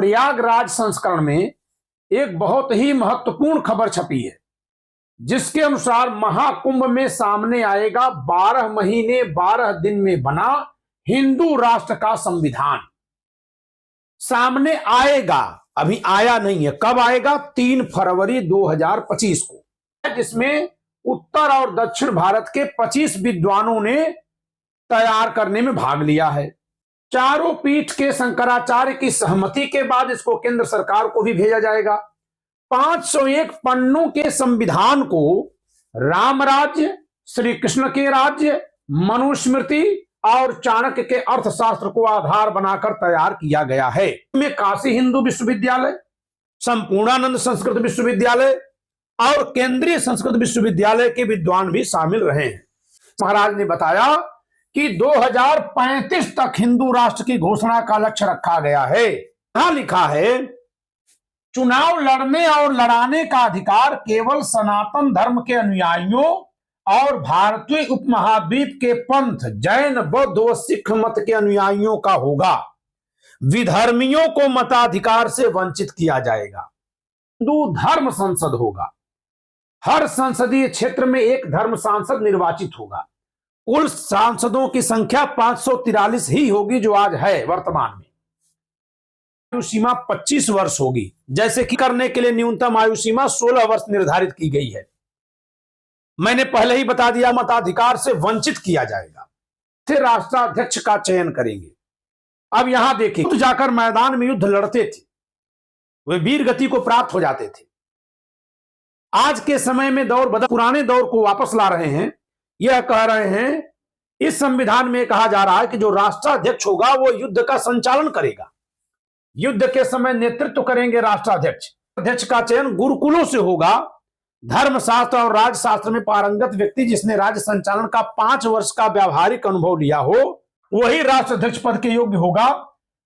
प्रयागराज संस्करण में एक बहुत ही महत्वपूर्ण खबर छपी है, जिसके अनुसार महाकुंभ में सामने आएगा 12 महीने 12 दिन में बना हिंदू राष्ट्र का संविधान। सामने आएगा, अभी आया नहीं है। कब आएगा? 3 फरवरी 2025 को, जिसमें उत्तर और दक्षिण भारत के 25 विद्वानों ने तैयार करने में भाग लिया है। चारों पीठ के शंकराचार्य की सहमति के बाद इसको केंद्र सरकार को भी भेजा जाएगा। 501 पन्नों के संविधान को राम राज्य, श्री कृष्ण के राज्य, मनुस्मृति और चाणक्य के अर्थशास्त्र को आधार बनाकर तैयार किया गया है। इसमें काशी हिंदू विश्वविद्यालय, संपूर्णानंद संस्कृत विश्वविद्यालय और केंद्रीय संस्कृत विश्वविद्यालय के विद्वान भी शामिल रहे हैं। महाराज ने बताया कि 2035 तक हिंदू राष्ट्र की घोषणा का लक्ष्य रखा गया है। यहां लिखा है, चुनाव लड़ने और लड़ाने का अधिकार केवल सनातन धर्म के अनुयायियों और भारतीय उपमहाद्वीप के पंथ, जैन, बौद्ध व सिख मत के अनुयायियों का होगा। विधर्मियों को मताधिकार से वंचित किया जाएगा। हिंदू धर्म संसद होगा। हर संसदीय क्षेत्र में एक धर्म सांसद निर्वाचित होगा। कुल सांसदों की संख्या 543 ही होगी, जो आज है वर्तमान में। आयु सीमा 25 वर्ष होगी, जैसे कि करने के लिए न्यूनतम आयु सीमा 16 वर्ष निर्धारित की गई है। मैंने पहले ही बता दिया, मताधिकार से वंचित किया जाएगा। फिर राष्ट्राध्यक्ष का चयन करेंगे। अब यहां देखिए, खुद जाकर मैदान में युद्ध लड़ते थे, वे वीर गति को प्राप्त हो जाते थे। आज के समय में दौर बदल, पुराने दौर को वापस ला रहे हैं। यह कह रहे हैं, इस संविधान में कहा जा रहा है कि जो राष्ट्राध्यक्ष होगा वो युद्ध का संचालन करेगा। युद्ध के समय नेतृत्व करेंगे राष्ट्राध्यक्ष। अध्यक्ष का चयन गुरुकुलों से होगा। धर्मशास्त्र और राजशास्त्र में पारंगत व्यक्ति, जिसने राज्य संचालन का 5 वर्ष का व्यावहारिक अनुभव लिया हो, वही राष्ट्राध्यक्ष पद के योग्य होगा।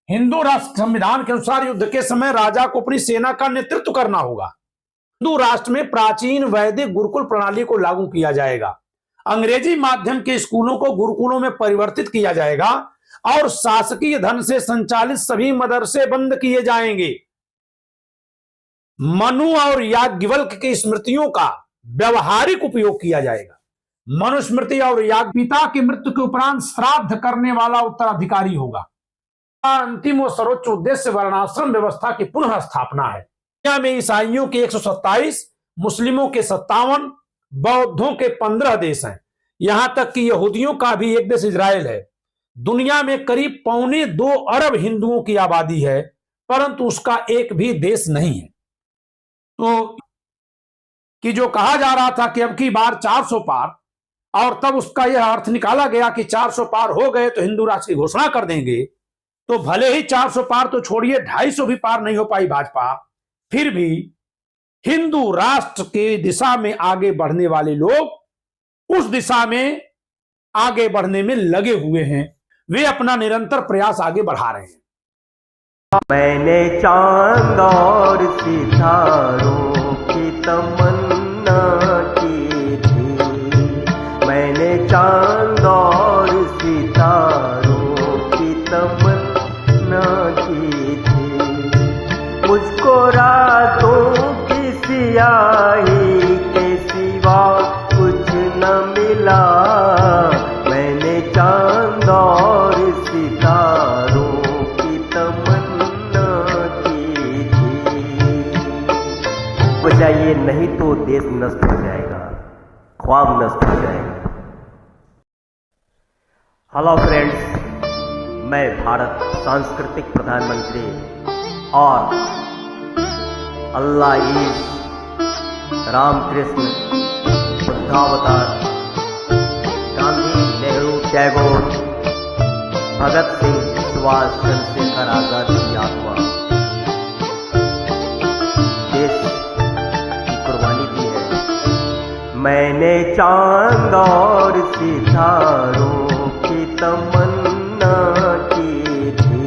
हिंदू राष्ट्र संविधान के अनुसार युद्ध के समय राजा को अपनी सेना का नेतृत्व करना होगा। हिंदू राष्ट्र में प्राचीन वैदिक गुरुकुल प्रणाली को लागू किया जाएगा। अंग्रेजी माध्यम के स्कूलों को गुरुकुलों में परिवर्तित किया जाएगा और शासकीय धन से संचालित सभी मदरसे बंद किए जाएंगे। मनु और याज्ञवल्क की स्मृतियों का व्यवहारिक उपयोग किया जाएगा। मनुस्मृति और पिता की मृत्यु के उपरांत श्राद्ध करने वाला उत्तराधिकारी होगा। अंतिम और सर्वोच्च उद्देश्य वर्णाश्रम व्यवस्था की पुनः स्थापना है। दुनिया में ईसाइयों के 127, मुस्लिमों के 57, बौद्धों के 15 देश हैं। यहां तक कि यहूदियों का भी एक देश इजराइल है। दुनिया में करीब 2.25 अरब हिंदुओं की आबादी है, परंतु उसका एक भी देश नहीं है। तो कि जो कहा जा रहा था कि अब की बार 400 पार, और तब उसका यह अर्थ निकाला गया कि 400 पार हो गए तो हिंदू राष्ट्र की घोषणा कर देंगे, तो भले ही 400 पार तो छोड़िए, 250 भी पार नहीं हो पाई भाजपा, फिर भी हिंदू राष्ट्र के दिशा में आगे बढ़ने वाले लोग उस दिशा में आगे बढ़ने में लगे हुए हैं। वे अपना निरंतर प्रयास आगे बढ़ा रहे हैं। मैंने चांद और सितारों की तमन्ना की थी। मैंने चांद और सितारों की तमन्ना की थी। मुझको रातों की सियाही के सिवा कुछ न मिला। मैंने चांद और सितारों की तमन्ना की थी। बजाइए, नहीं तो देश नष्ट हो जाएगा, ख्वाब नष्ट हो जाएगा। हेलो फ्रेंड्स, मैं भारत सांस्कृतिक प्रधानमंत्री और अल्लाह ईश रामकृष्ण बुद्धावतार गांधी, नेहरू, टैगोर, भगत सिंह, सुभाष, चंद्रशेखर आजाद की आत्मा देश की कुर्बानी दी है। मैंने चांद और सितारों की तमन्ना की थी।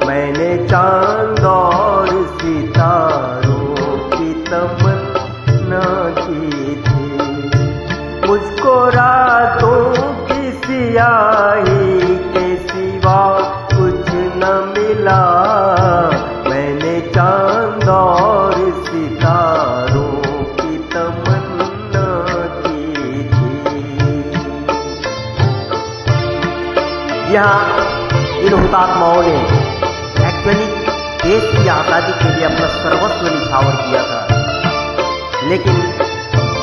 मैंने चांद और सितारों की तमन्ना की थी। मुझको रातों की सियाही के सिवा कुछ न मिला। इन हुतात्माओं ने एक्चुअली देश की आज़ादी के लिए अपना सर्वस्व निछावर किया था, लेकिन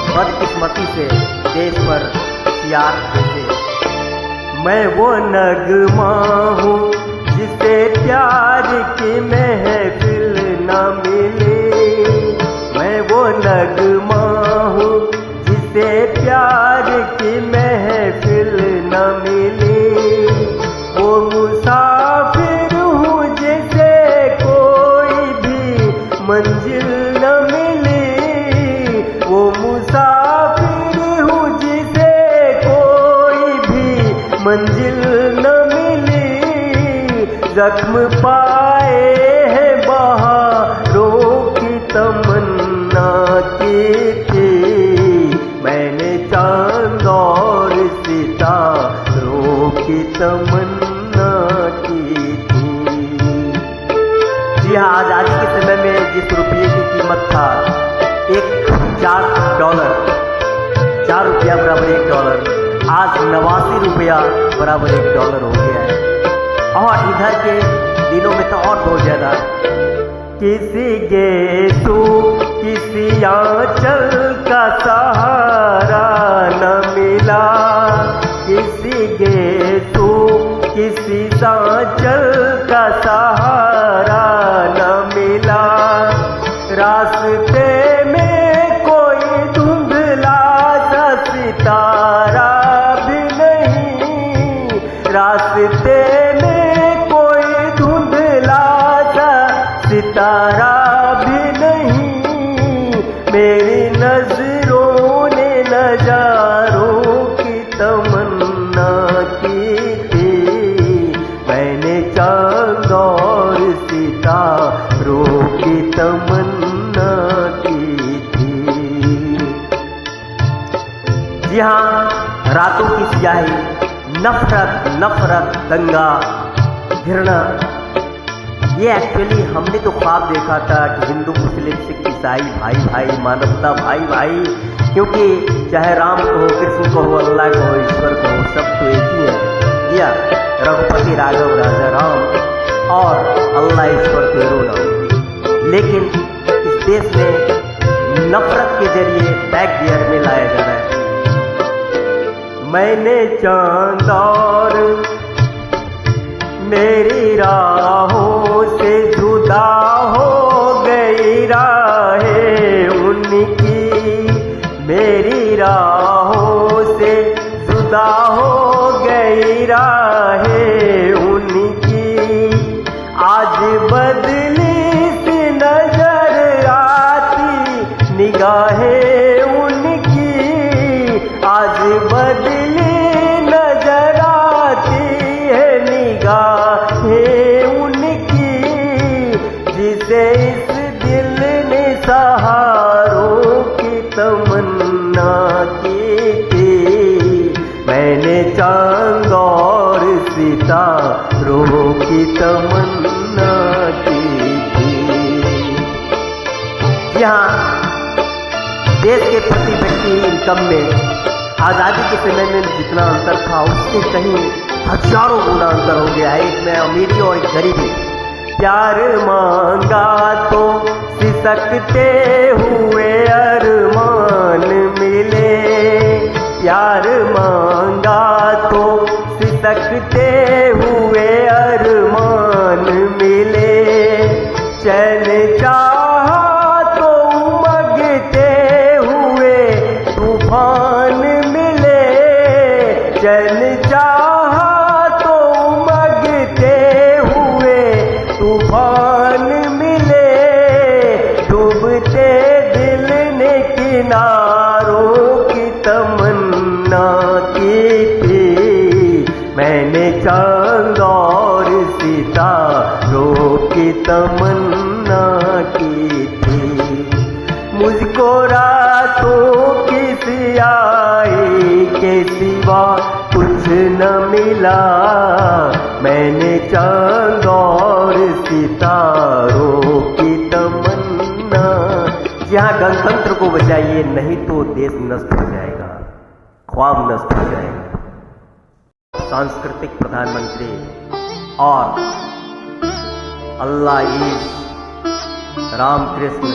बदकिस्मती से देश पर सियार थे। मैं वो नगमा हूँ जिसे प्यार की महफिल न मिली, मैं वो नगमा हूँ जिसे प्यार की महफिल न मिली, वो मुसाफिर हूँ जिसे कोई भी मंजिल न मिली, वो मुसाफिर हूँ जिसे कोई भी मंजिल न मिली, जख्म पाए हैं बहारों की तमन्ना की थी, मैंने चांद और सितारों की तमन्ना की थी। जी हाँ, आजादी के समय में जिस रुपये की कीमत था $4 बराबर $1, आज 89 रुपया बराबर $1 हो गया है। और इधर के दिनों में तो और बहुत ज्यादा। किसी गेटू किसी आंचल का सहारा न मिला, किसी गेटू किसी आंचल का सहारा न मिला, रास्ते में कोई धुंधला सा सितारा भी नहीं, रास्ते में कोई धुंधला सा सितारा भी नहीं, मेरी नजरों ने नजारों की तमन्ना की थी, मैंने चांद और सितारों की तमन्ना की थी। जी हाँ, रातों की स्याही, नफरत नफरत, दंगा, घृणा, ये एक्चुअली हमने तो ख्वाब देखा था कि हिंदू मुस्लिम सिख ईसाई भाई भाई, मानवता भाई भाई, क्योंकि चाहे राम को हो, कृष्ण को हो, अल्लाह को हो, ईश्वर को हो, सब तो एक ही है। या रघुपति राघव राजा राम और अल्लाह ईश्वर तेरो नाम। लेकिन इस देश में नफरत के जरिए बैक गियर में लाया जा रहा है। मैंने चांद और मेरी राहों से जुदा हो गई राहें उनकी, मेरी राहों से जुदा हो गई राहें उनकी, आज बदली सी नजर आती निगाहें उनकी, आज बदली नजर आती है निगाहें उनकी, जिसे इस दिल ने सहारों की तमन्ना की थी, मैंने चांद और सितारों की तमन्ना की थी। यहाँ देश के प्रति व्यक्ति इनकम में आज़ादी के समय में जितना अंतर था उससे कहीं हजारों गुना अंतर हो गया है। एक में अमीरी और एक गरीबी। प्यार मांगा तो सिसकते हुए अरमान मिले, प्यार मांगा तो सिसकते हुए अरमान मिले, चैन चाहा तो उमगते हुए तूफान मिले, चैन चाहा तो उमगते हुए तूफान मिले, डूबते दिल ने किनारों की तमन्ना की थी, मैंने चांद और सितारों की तमन्ना की थी। मुझको रातों की सियाही के सिवा कुछ न मिला, मैंने चांद और सितारों की तमन्ना। यहाँ गणतंत्र को बचाइए, नहीं तो देश नष्ट हो जाएगा, ख्वाब नष्ट हो जाएगा। सांस्कृतिक प्रधानमंत्री और अल्लाह ईस, रामकृष्ण,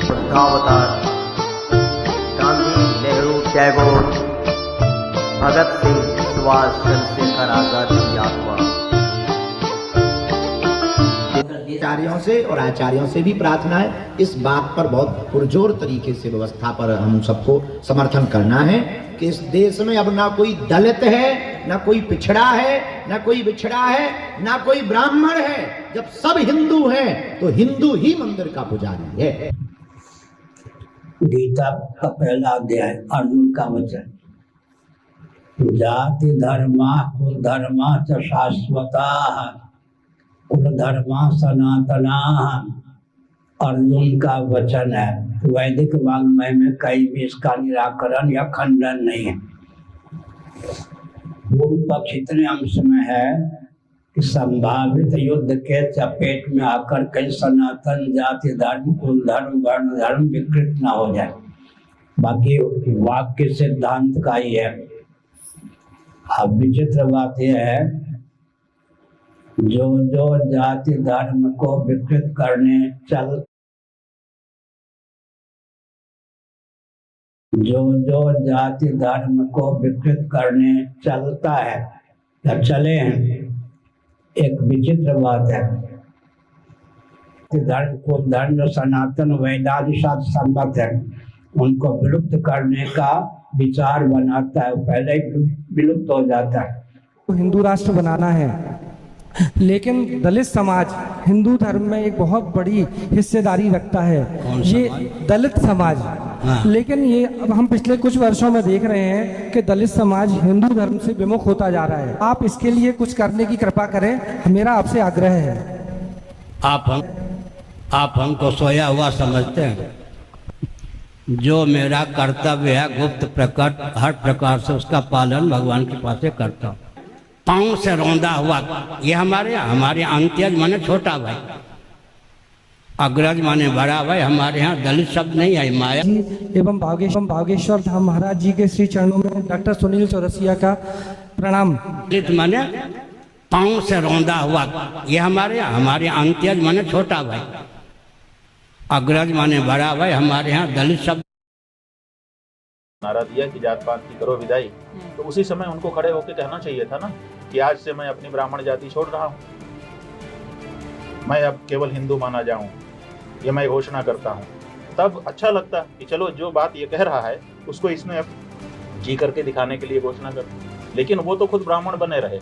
बुद्धावतार, गांधी, नेहरू, टैगोर, भगत सिंह, सुभाष, चंद्रशेखर आजाद की आत्मा। आचार्यों से और आचार्यों से भी प्रार्थना है, इस बात पर बहुत पुरजोर तरीके से व्यवस्था पर हम सबको समर्थन करना है कि इस देश में अब ना कोई दलित है, ना कोई पिछड़ा है, ना कोई बिछड़ा है, ना कोई ब्राह्मण है। जब सब हिंदू हैं तो हिंदू ही मंदिर का पुजारी है। गीता का पहला अध्याय, अर्जुन का वचन। जाति धर्मा कुल धर्मा च शाश्वता, कुल धर्मा सनातना। अर्जुन का वचन है। वैदिक वाङ्मय में कहीं भी इसका निराकरण या खंडन नहीं है। पूर्व पक्ष इतने अंश में है कि संभावित युद्ध के चपेट में आकर कई सनातन जाति धर्म, कुल धर्म, वर्ण धर्म विकृत न हो जाए। बाकी वाक्य सिद्धांत का ही है। अब विचित्र बात यह है, जो जो जाति धर्म को विकृत करने जाति धर्म को विकृत करने चलता है या चले हैं, एक विचित्र बात है। धर्म को धर्म जो सनातन वेदादि साथ सम्मत है, उनको विलुप्त करने का विचार बनाता है, पहले ही विलुप्त हो जाता है। हिंदू राष्ट्र बनाना है, लेकिन दलित समाज हिंदू धर्म में एक बहुत बड़ी हिस्सेदारी रखता है। ये दलित समाज, लेकिन ये अब हम पिछले कुछ वर्षों में देख रहे हैं कि दलित समाज हिंदू धर्म से विमुख होता जा रहा है। आप इसके लिए कुछ करने की कृपा करें, मेरा आपसे आग्रह है। आप हमको सोया हुआ समझते हैं। जो मेरा कर्तव्य है गुप्त प्रकट, हर प्रकार से उसका पालन भगवान के पास से करता हूँ। पाँव से रौंदा हुआ, ये हमारे अंत्यज माने छोटा भाई, अग्रज माने बड़ा भाई। हमारे यहाँ दलित शब्द नहीं है। माया एवं भागेश्वर धाम महाराज जी के श्री चरणों में डॉक्टर सुनील चौरसिया का प्रणाम। दलित माने पाँव से रौंदा हुआ, ये हमारे अंत्यज माने छोटा भाई, अग्रज माने बड़ा भाई। हमारे यहाँ दलित शब्द नारा दिया कि जात पात की करो विदाई, तो उसी समय उनको खड़े होकर कहना चाहिए था ना कि आज से मैं अपनी ब्राह्मण जाति छोड़ रहा हूँ, मैं अब केवल हिंदू माना जाऊं, ये मैं घोषणा करता हूँ। तब अच्छा लगता कि चलो जो बात ये कह रहा है उसको इसने अब जी करके दिखाने के लिए घोषणा कर। लेकिन वो तो खुद ब्राह्मण बने रहे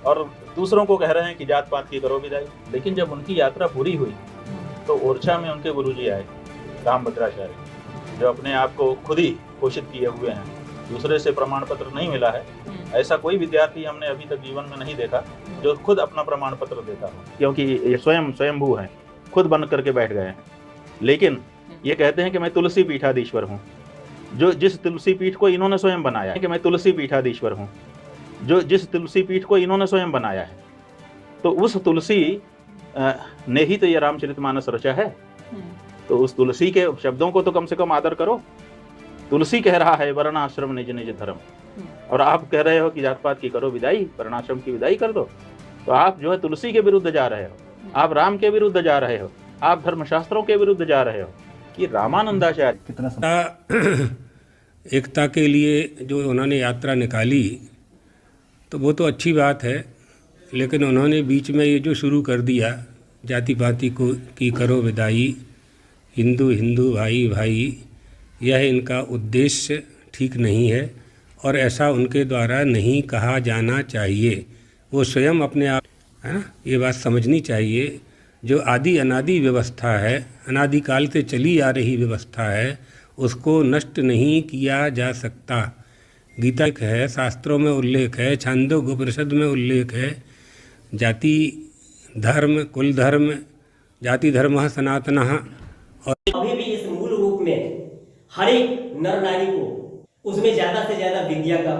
और दूसरों को कह रहे हैं कि जात पात की करो विदाई। लेकिन जब उनकी यात्रा पूरी हुई तो ओरछा में उनके गुरुजी आए, रामभद्राचार्य, जो अपने आप को खुद ही घोषित किए हुए हैं, दूसरे से प्रमाण पत्र नहीं मिला है। ऐसा कोई विद्यार्थी हमने अभी तक जीवन में नहीं देखा जो खुद अपना प्रमाण पत्र देता हो, क्योंकि ये स्वयंभू हैं, खुद बन करके बैठ गए हैं। लेकिन ये कहते हैं कि मैं तुलसी पीठाधीश्वर हूँ, जो जिस तुलसी पीठ को इन्होंने स्वयं बनाया है, कि मैं तुलसी पीठाधीश्वर हूँ, जो जिस तुलसी पीठ को इन्होंने स्वयं बनाया है। तो उस तुलसी ने ही तो ये रामचरितमानस रचा है, तो उस तुलसी के शब्दों को तो कम से कम आदर करो। तुलसी कह रहा है वर्णाश्रम निज निज धर्म, और आप कह रहे हो कि जात पात की करो विदाई, वर्णाश्रम की विदाई कर दो। तो आप जो है तुलसी के विरुद्ध जा रहे हो, आप राम के विरुद्ध जा रहे हो, आप धर्मशास्त्रों के विरुद्ध जा रहे हो। कि रामानंदाचार्य एकता के लिए जो उन्होंने यात्रा निकाली तो वो तो अच्छी बात है, लेकिन उन्होंने बीच में ये जो शुरू कर दिया जाति पाति को की करो विदाई, हिंदू हिंदू भाई भाई, यह इनका उद्देश्य ठीक नहीं है और ऐसा उनके द्वारा नहीं कहा जाना चाहिए। वो स्वयं अपने आप, है ना, ये बात समझनी चाहिए। जो आदि अनादि व्यवस्था है, अनादिकाल से चली आ रही व्यवस्था है, उसको नष्ट नहीं किया जा सकता। गीता है, शास्त्रों में उल्लेख है, छांदोग्य उपनिषद में उल्लेख है, जाति धर्म कुल धर्म जाति धर्म सनातनः। और अभी भी इस मूल रूप में हर एक नर नारी को उसमें ज्यादा से ज्यादा विद्या का,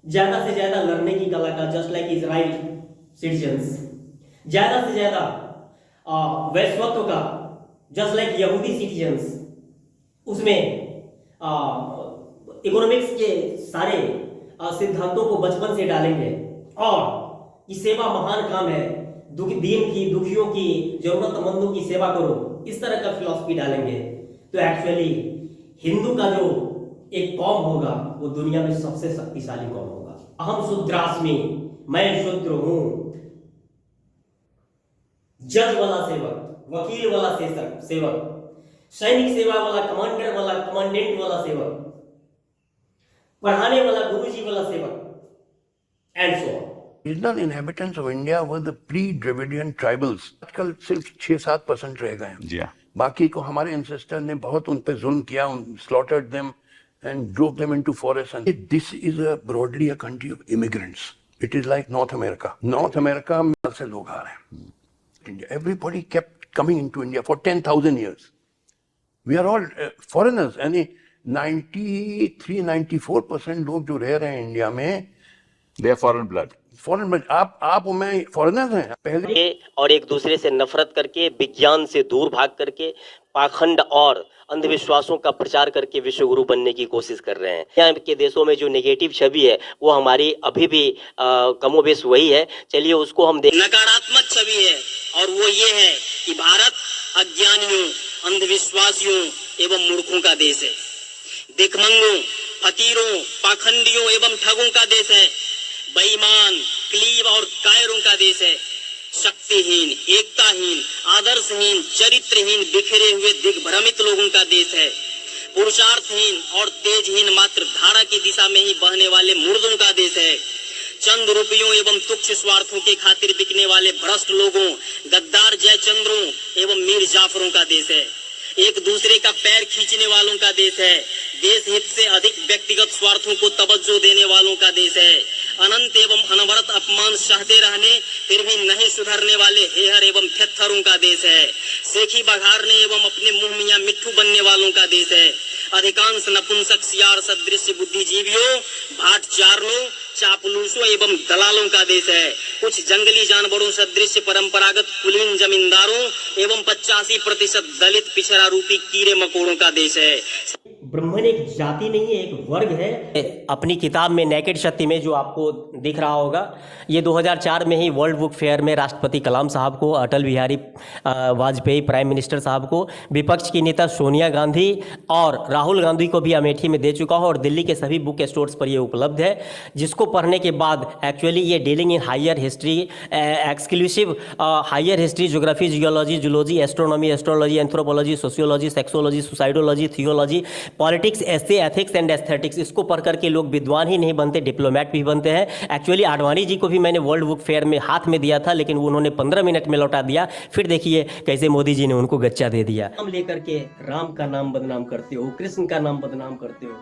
ज्यादा से ज्यादा लड़ने की कला का, जस्ट लाइक इजराइल सिटीजन्स, ज्यादा से ज्यादा वैश्वत्व का, जस्ट लाइक यहूदी सिटीजन्स, उसमें इकोनॉमिक्स के सारे सिद्धांतों को बचपन से डालेंगे और कि सेवा महान काम है, दीन की, दुखियों की, जरूरतमंदों की सेवा करो, इस तरह का फिलॉसफी डालेंगे तो एक्चुअली हिंदू का जो एक कौम होगा वो दुनिया में सबसे शक्तिशाली कौम होगा। अहम शूद्रास्मि, मैं शूद्र हूं। जज वाला सेवक, वकील वाला सेवक, सैनिक सेवा वाला, कमांडर वाला, कमांडेंट वाला सेवक, पढ़ाने वाला, गुरुजी वाला सेवक, and so on. Original inhabitants of India were the pre-Dravidian tribals. आजकल सिर्फ 6-7% रह गए हैं। जी हाँ। बाकी को हमारे एंसेस्टर ने बहुत उन पे जुल्म किया, slaughtered them and drove them into forests. And this is broadly a country of immigrants. It is like North America. North America में से लोग आ रहे हैं। India. Everybody kept coming into India for 10,000 years. We are all foreigners. यानी 93-94% लोग जो रह रहे हैं इंडिया में, They are foreign blood. Foreign में आप मैं फॉरेनर्स हैं पहले। और एक दूसरे से नफरत करके, विज्ञान से दूर भाग करके, पाखंड और अंधविश्वासों का प्रचार करके विश्व गुरु बनने की कोशिश कर रहे हैं। यहाँ के देशों में जो नेगेटिव छवि है वो हमारी अभी भी कमोबेश वही है। चलिए उसको हम देख। नकारात्मक छवि है और वो ये है कि भारत अज्ञानियों, अंधविश्वासियों एवं मूर्खों का देश है। दिखमंगों, फकीरों, पाखंडियों एवं ठगों का देश है। बेईमान, क्लीब और कायरों का देश है। शक्तिहीन, एकताहीन, आदर्शहीन, चरित्रहीन, बिखरे हुए दिग्भ्रमित लोगों का देश है। पुरुषार्थहीन और तेजहीन, मात्र धारा की दिशा में ही बहने वाले मुर्दों का देश है। चंद रुपयों एवं तुच्छ स्वार्थों के खातिर बिकने वाले भ्रष्ट लोगों, गद्दार जयचंद्रों एवं मीर जाफरों का देश है। एक दूसरे का पैर खींचने वालों का देश है। देश हित से अधिक व्यक्तिगत स्वार्थों को तवज्जो देने वालों का देश है। अनंत एवं अनवरत अपमान सहते रहने फिर भी नहीं सुधरने वाले हेहर एवं थेत्थरों का देश है। सेखी बघारने एवं अपने मुंह मियां मिट्ठू बनने वालों का देश है। अधिकांश नपुंसक सियार सदृश बुद्धिजीवियों, भाट चारलों, चापलूसों एवं दलालों का देश है। कुछ जंगली जानवरों सदृश परंपरागत कुलीन जमींदारों एवं 85% दलित पिछड़ा रूपी कीड़े मकोड़ों का देश है। ब्राह्मण एक जाति नहीं है, एक वर्ग है। अपनी किताब में नेकेड सत्य में जो आपको दिख रहा होगा, ये 2004 में ही वर्ल्ड बुक फेयर में राष्ट्रपति कलाम साहब को, अटल बिहारी वाजपेयी प्राइम मिनिस्टर साहब को, विपक्ष की नेता सोनिया गांधी और राहुल गांधी को भी अमेठी में दे चुका है और दिल्ली के सभी बुक स्टोर्स पर ये उपलब्ध है, जिसको पढ़ने के बाद एक्चुअली ये dealing in higher history, exclusive higher history, geography, geology, zoology, astronomy, astrology, anthropology, sociology, sexology, suicidology, theology, politics, essay, ethics and aesthetics, इसको पढ़ करके लोग विद्वान ही नहीं बनते, डिप्लोमेट भी बनते हैं। एक्चुअली आडवाणी जी को भी मैंने वर्ल्ड बुक फेयर में हाथ में दिया था, लेकिन उन्होंने 15 मिनट में लौटा दिया। फिर देखिए कैसे मोदी जी ने उनको गच्चा दे दिया। नाम लेकर के राम का नाम बदनाम करते हो, कृष्ण का नाम बदनाम करते हो।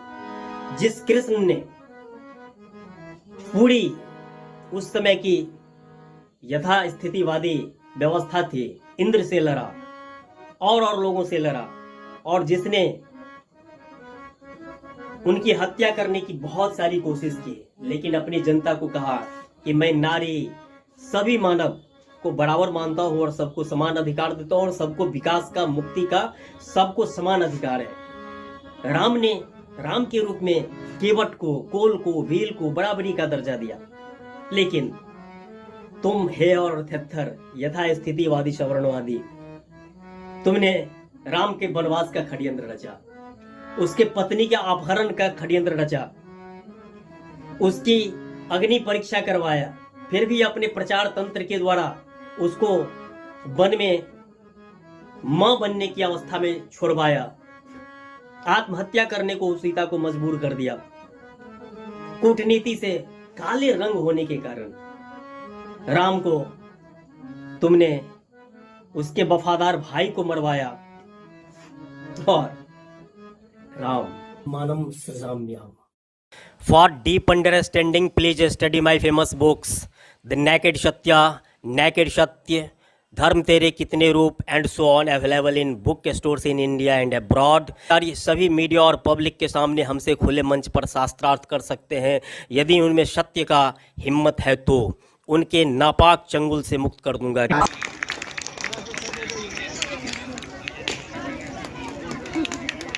जिस कृष्ण ने पूरी उस समय की यथा स्थितिवादी व्यवस्था थी, इंद्र से लड़ा और लोगों से लड़ा, और जिसने उनकी हत्या करने की बहुत सारी कोशिश की, लेकिन अपनी जनता को कहा कि मैं नारी, सभी मानव को बराबर मानता हूं और सबको समान अधिकार देता हूं और सबको विकास का, मुक्ति का, सबको समान अधिकार है। राम ने राम के रूप में केवट को, कोल को, भील को बराबरी का दर्जा दिया, लेकिन तुम हे और थेत्थर, यथा स्थितिवादी सवर्णवादी, तुमने राम के वनवास का षड्यंत्र रचा, उसके पत्नी के अपहरण का षड्यंत्र रचा, उसकी अग्नि परीक्षा करवाया, फिर भी अपने प्रचार तंत्र के द्वारा उसको वन में मां बनने की अवस्था में छोड़वाया, आत्महत्या करने को सीता को मजबूर कर दिया। कूटनीति से काले रंग होने के कारण राम को तुमने उसके वफादार भाई को मरवाया और राम मानम सजाम्याम। For deep understanding, please study my famous books, The Naked Satya, Naked Satya, धर्म तेरे कितने रूप and so on, available in book stores in India and abroad. ये सभी मीडिया और पब्लिक के सामने हमसे खुले मंच पर शास्त्रार्थ कर सकते हैं। यदि उनमें सत्य का हिम्मत है तो उनके नापाक चंगुल से मुक्त कर दूंगा।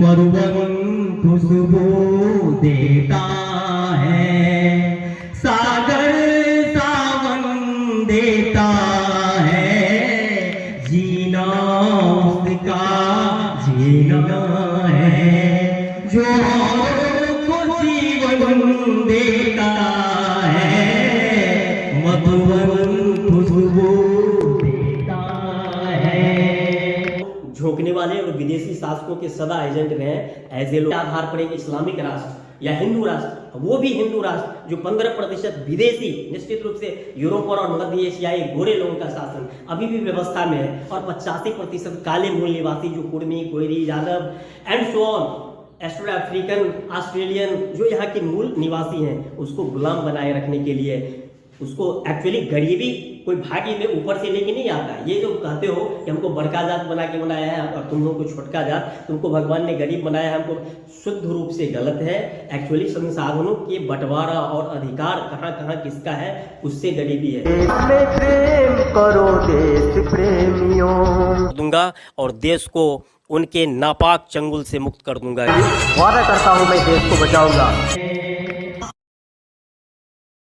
परवन खुशबू देता है, सागर सावन देता है, जीना उसका जीना है, जो को जीवन देता है, मधुवन खुशबू देता है। झोंकने वाले और विदेशी शासकों के सदा एजेंट रहे ऐसे लोग आधार पर एक इस्लामिक राष्ट्र या हिंदू राष्ट्र, वो भी हिंदू राष्ट्र जो 15% विदेशी, निश्चित रूप से यूरोप और मध्य एशियाई गोरे लोगों का शासन अभी भी व्यवस्था में है, और 85% काले मूल निवासी जो Kurmi, Koeri, Yadav and so on, astro African, Australian जो यहाँ के मूल निवासी हैं, उसको गुलाम बनाए रखने के लिए, उसको एक्चुअली गरीबी कोई भागी में ऊपर से लेके नहीं आता। ये जो कहते हो कि हमको बड़का जात बना के बनाया है और तुम लोगों को छोटका जात, तुमको भगवान ने गरीब बनाया है, हमको शुद्ध रूप से गलत है। एक्चुअली संसाधनों के बंटवारा और अधिकार कहाँ कहाँ किसका है, उससे गरीबी है। प्रेम करो देश प्रेमियों, दूंगा और देश को उनके नापाक चंगुल से मुक्त कर दूंगा। वादा करता हूँ मैं देश को बचाऊंगा।